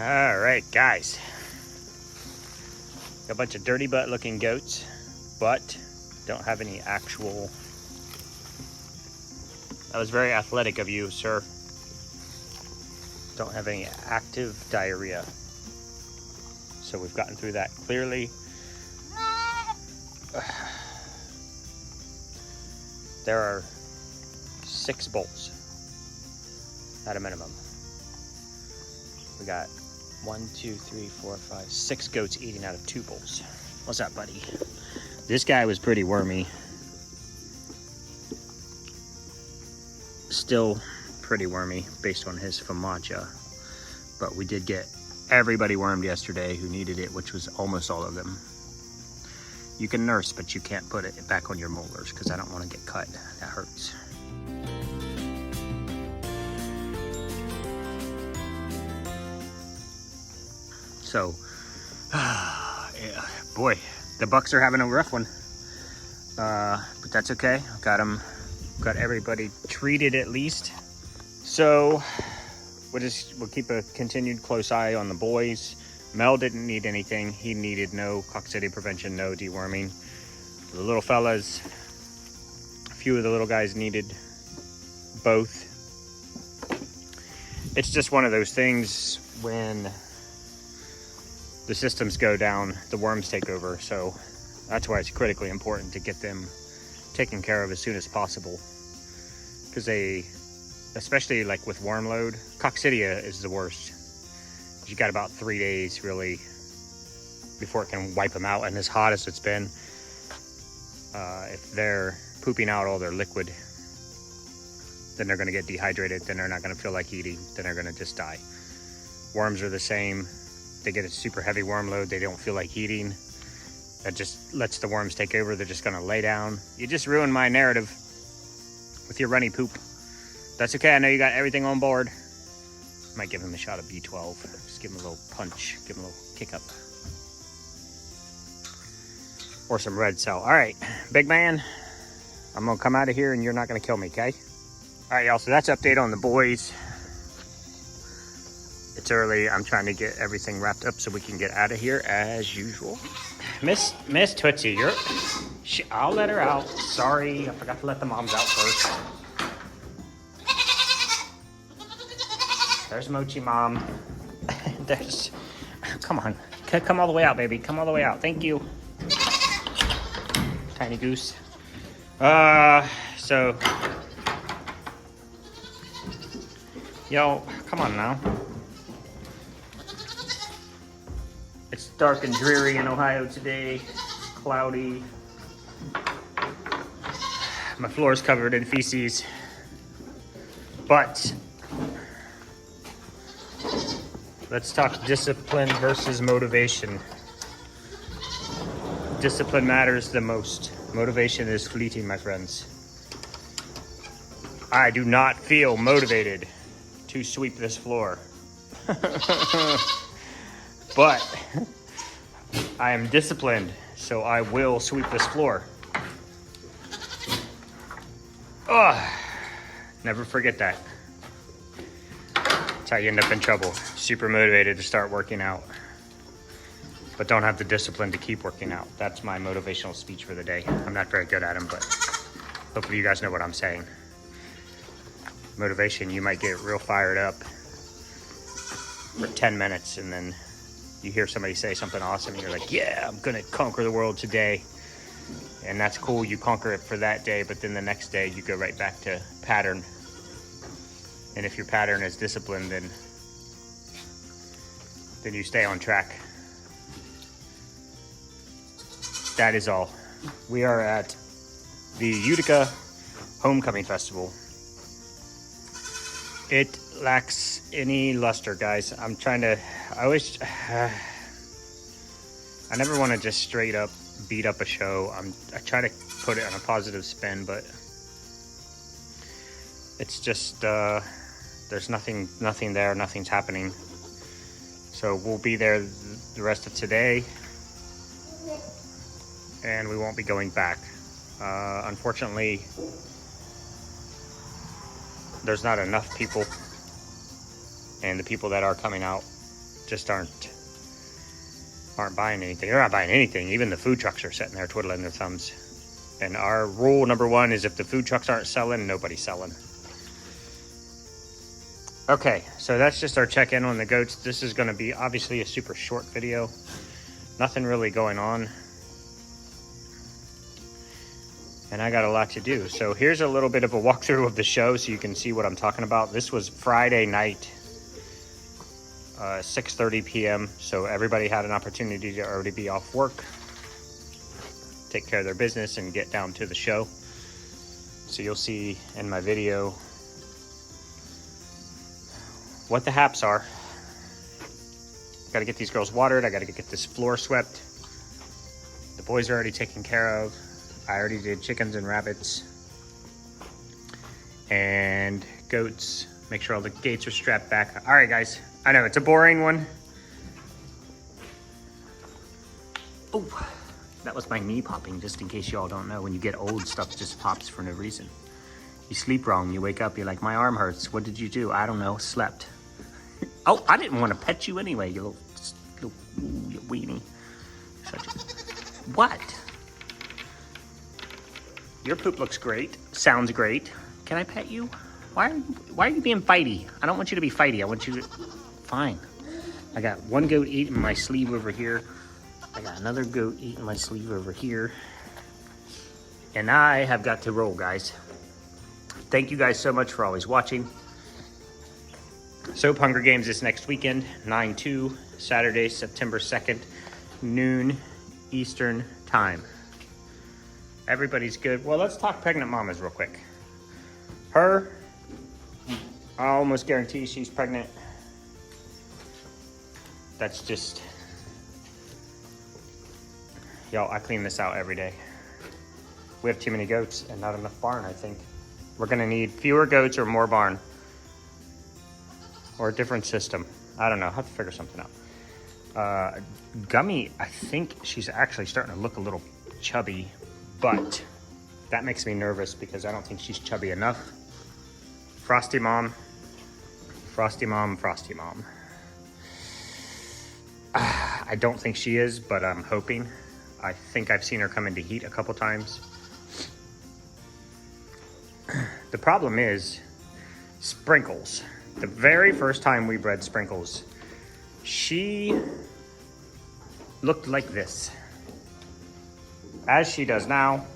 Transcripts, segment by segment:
All right, guys. Got a bunch of dirty butt looking goats, but don't have any actual. That was very athletic of you, sir. Don't have any active diarrhea. So we've gotten through that clearly. There are 6 bulls at a minimum. We got 1, 2, 3, 4, 5, 6 goats eating out of 2 bowls. What's up, buddy? This guy was pretty wormy. Still pretty wormy based on his famacha. But we did get everybody wormed yesterday who needed it, which was almost all of them. You can nurse, but you can't put it back on your molars because I don't want to get cut. That hurts. So, yeah, boy, the bucks are having a rough one, but that's okay. Got everybody treated at least. So we'll keep a continued close eye on the boys. Mel didn't need anything. He needed no coccidia prevention, no deworming. The little fellas, a few of the little guys needed both. It's just one of those things when the systems go down, the worms take over. So that's why it's critically important to get them taken care of as soon as possible. Because especially like with worm load, coccidia is the worst. You got about 3 days really before it can wipe them out. And as hot as it's been, if they're pooping out all their liquid, then they're gonna get dehydrated. Then they're not gonna feel like eating. Then they're gonna just die. Worms are the same. They get a super heavy worm load. They don't feel like eating. That just lets the worms take over. They're just gonna lay down. You just ruined my narrative with your runny poop. That's okay. I know you got everything on board. Might give him a shot of B12. Just give him a little punch. Give him a little kick up. Or some red cell. All right, big man. I'm gonna come out of here and you're not gonna kill me, okay? All right, y'all, so that's update on the boys. It's early. I'm trying to get everything wrapped up so we can get out of here as usual. Miss Tootsie, I'll let her out. Sorry, I forgot to let the moms out first. There's Mochi Mom. Come on. Come all the way out, baby. Come all the way out. Thank you. Tiny goose. So. Yo, come on now. It's dark and dreary in Ohio today. It's cloudy. My floor is covered in feces. But let's talk discipline versus motivation. Discipline matters the most. Motivation is fleeting, my friends. I do not feel motivated to sweep this floor. But I am disciplined, so I will sweep this floor. Oh, never forget that. That's how you end up in trouble. Super motivated to start working out, but don't have the discipline to keep working out. That's my motivational speech for the day. I'm not very good at them, but hopefully you guys know what I'm saying. Motivation, you might get real fired up for 10 minutes and then you hear somebody say something awesome and you're like, yeah, I'm gonna conquer the world today. And that's cool, you conquer it for that day, but then the next day you go right back to pattern. And if your pattern is discipline, then you stay on track. That is all. We are at the Utica Homecoming Festival. It lacks any luster, guys. I never want to just straight up beat up a show. I try to put it on a positive spin, but it's just there's nothing there, nothing's happening. So we'll be there the rest of today, and we won't be going back. Unfortunately, there's not enough people, and the people that are coming out just aren't buying anything. They're not buying anything. Even the food trucks are sitting there twiddling their thumbs. And our rule number one is if the food trucks aren't selling, nobody's selling. Okay, so that's just our check-in on the goats. This is going to be obviously a super short video. Nothing really going on. And I got a lot to do. So here's a little bit of a walkthrough of the show so you can see what I'm talking about. This was Friday night, 6:30 p.m. So everybody had an opportunity to already be off work, take care of their business, and get down to the show. So you'll see in my video what the haps are. Got to get these girls watered. I got to get this floor swept. The boys are already taken care of. I already did chickens and rabbits and goats. Make sure all the gates are strapped back. All right, guys. I know it's a boring one. Oh, that was my knee popping, just in case y'all don't know. When you get old, stuff just pops for no reason. You sleep wrong. You wake up, you're like, my arm hurts. What did you do? I don't know. Slept. Oh, I didn't want to pet you anyway, you little you weenie. What? Your poop looks great. Sounds great. Can I pet you? Why are you being fighty? I don't want you to be fighty. I want you to... Fine. I got one goat eating my sleeve over here. I got another goat eating my sleeve over here. And I have got to roll, guys. Thank you guys so much for always watching. Soap Hunger Games is next weekend, 9/2, Saturday, September 2nd, noon Eastern time. Everybody's good. Well, let's talk pregnant mamas real quick. Her, I almost guarantee she's pregnant. That's just, y'all, I clean this out every day. We have too many goats and not enough barn, I think. We're gonna need fewer goats or more barn. Or a different system. I don't know, I'll have to figure something out. Gummy, I think she's actually starting to look a little chubby, but that makes me nervous because I don't think she's chubby enough. Frosty Mom, Frosty Mom, Frosty Mom. I don't think she is, but I'm hoping. I think I've seen her come into heat a couple times. The problem is Sprinkles. The very first time we bred Sprinkles, she looked like this, as she does now,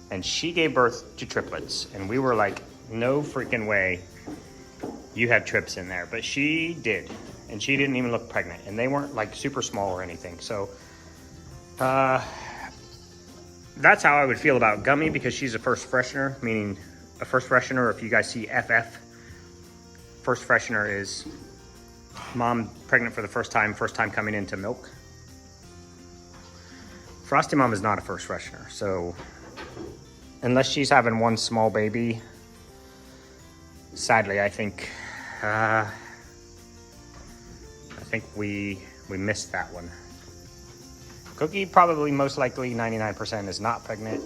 and she gave birth to triplets, and we were like, no freaking way you have trips in there, but she did, and she didn't even look pregnant, and they weren't like super small or anything. So that's how I would feel about Gummy, because she's a first freshener, meaning a first freshener, if you guys see FF, first freshener is mom pregnant for the first time coming into milk. Frosty Mom is not a first freshener, so unless she's having one small baby, sadly, I think we missed that one. Cookie probably most likely 99% is not pregnant.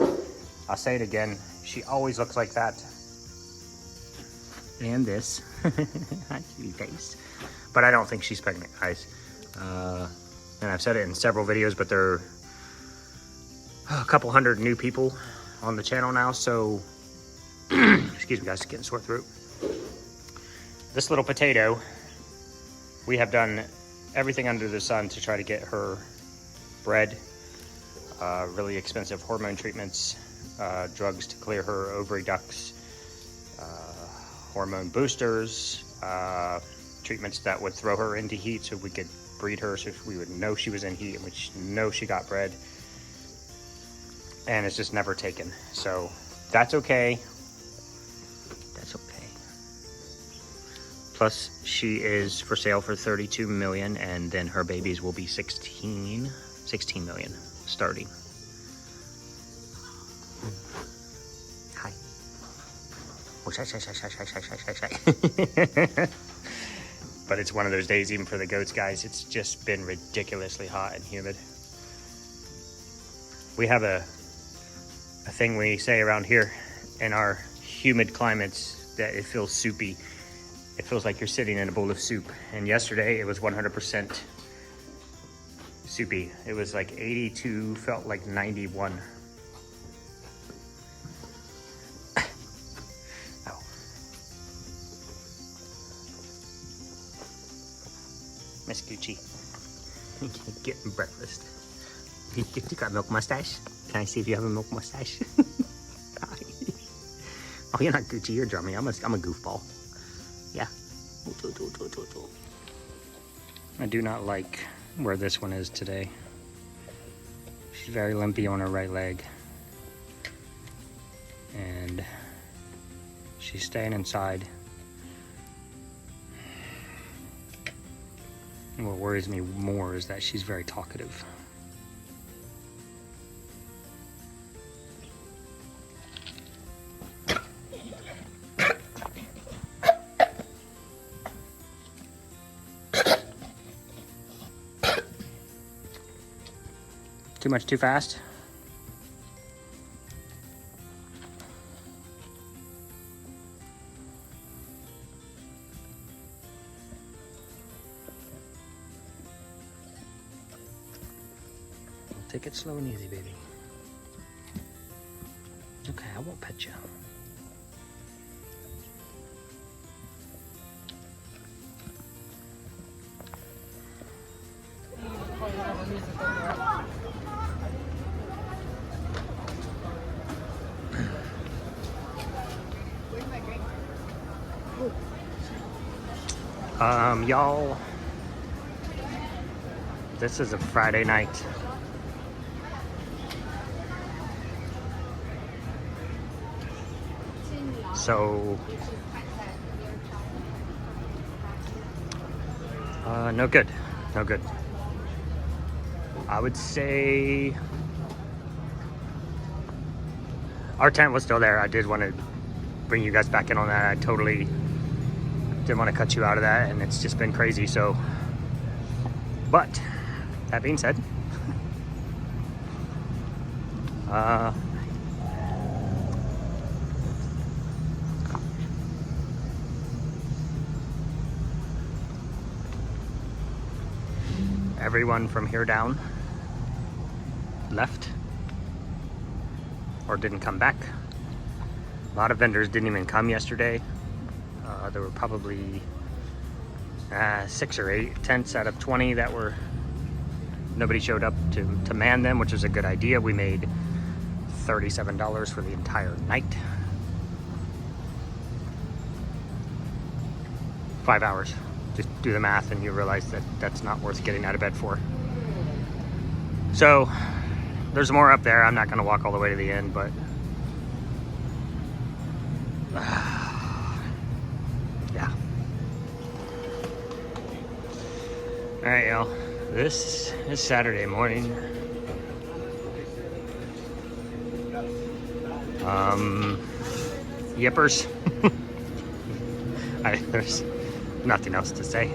I'll say it again, she always looks like that. And this. Hi, cutie face. But I don't think she's pregnant, guys. And I've said it in several videos, but there are a couple hundred new people on the channel now, so excuse me, guys, getting sore throat. This little potato, we have done everything under the sun to try to get her bred. Really expensive hormone treatments, drugs to clear her ovary ducts, hormone boosters, treatments that would throw her into heat so we could breed her, so we would know she was in heat and we'd know she got bred. And it's just never taken. So that's okay. That's okay. Plus, she is for sale for $32 million, and then her babies will be 16 million starting. Hi. Oh, shy. But it's one of those days, even for the goats, guys. It's just been ridiculously hot and humid. We have a thing we say around here in our humid climates that it feels soupy. It feels like you're sitting in a bowl of soup. And yesterday it was 100% soupy. It was like 82, felt like 91. Oh. Miss Gucci. Getting breakfast. You got a milk mustache? Can I see if you have a milk mustache? Oh, you're not Gucci, you're drumming. I'm a goofball. Yeah. I do not like where this one is today. She's very limpy on her right leg. And she's staying inside. And what worries me more is that she's very talkative. Too much too fast? Take it slow and easy, baby. Okay, I won't pet you. Y'all, this is a Friday night. So, no good, no good. I would say our tent was still there. I did want to bring you guys back in on that. I totally didn't want to cut you out of that, and it's just been crazy. So, but that being said, everyone from here down left or didn't come back. A lot of vendors didn't even come yesterday. There were probably 6 or 8 tents out of 20 that were, nobody showed up to man them, which was a good idea. We made $37 for the entire night. 5 hours. Just do the math and you realize that that's not worth getting out of bed for. So there's more up there. I'm not going to walk all the way to the end, but yeah. All right, y'all. This is Saturday morning. Yippers. There's nothing else to say.